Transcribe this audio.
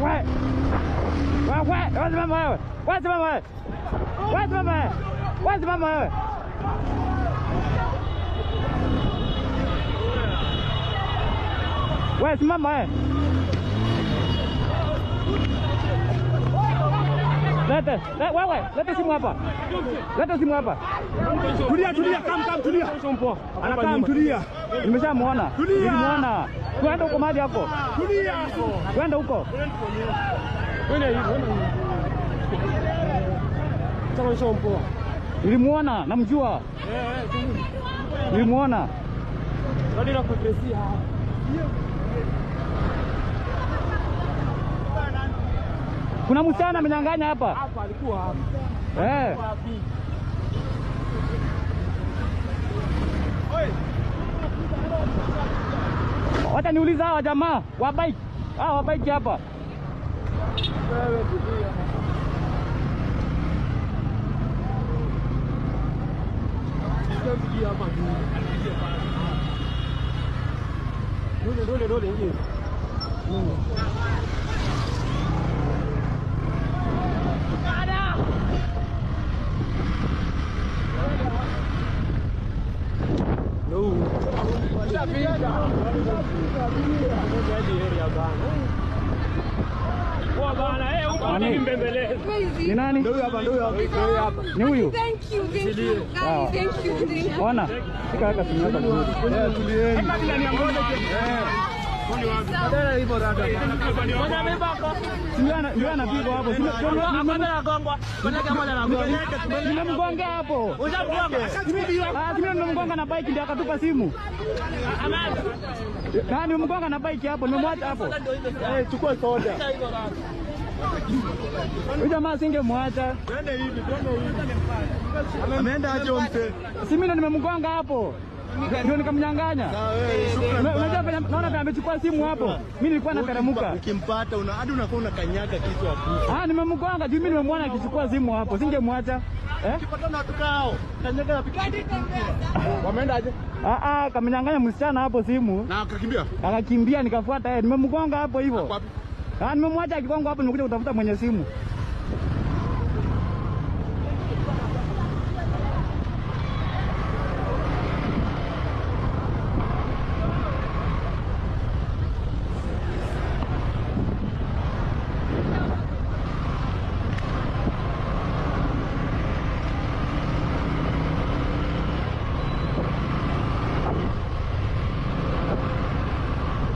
Wewe. Wasimama wewe. Wasimama wewe. Wasimama wewe. Wasimama wewe. Wewe simama wewe. Leta simu hapa. Leta simu hapa. Tulia, tulia. Anakaa mtulia. Nimeshamuona. Nimemuona. Twende huko mahali hapo. Tulia. Twende huko. Nilimuona, namjua. Nilimuona. Kuna msichana amenyang'anya hapa. Hapa alikuwa hapa. Wacha niuliza hawa jamaa wa bike. Hawa wa bike hapa. Dole ingie. Ni nani? Ndio hapa. Ni huyu. Thank you guys, thank you. Ona, shika haka simu hapa nzuri. Tulieni. Ndio anapigwa hapo. Nimemgonga hapo. Nimemgonga na bike ndio akatupa simu. Nimemgonga na bike hapo, nimemwacha hapo. Chukua soda. Huyu jamaa singemwacha. Twende hivi. Ameenda aje mpe? Si mimi ndo nimemgonga hapo. Ndio nikamnyang'anya. Unajua naona kama amechukua simu hapo. Mimi nilikuwa nateremka. Ukimpata hadi unakuwa unakanyaga kitu hapo. Nimemgonga juu mimi nimemwona akichukua simu hapo. Singemwacha. Ukipata na tukao, kanyaga na pikipiki. Wameenda aje? Kamnyang'anya msichana hapo simu. Na akakimbia. Akakimbia nikafuata yeye. Nimemgonga hapo hivyo. Nimemwacha akigonga hapo, nimekuja kutafuta mwenye simu.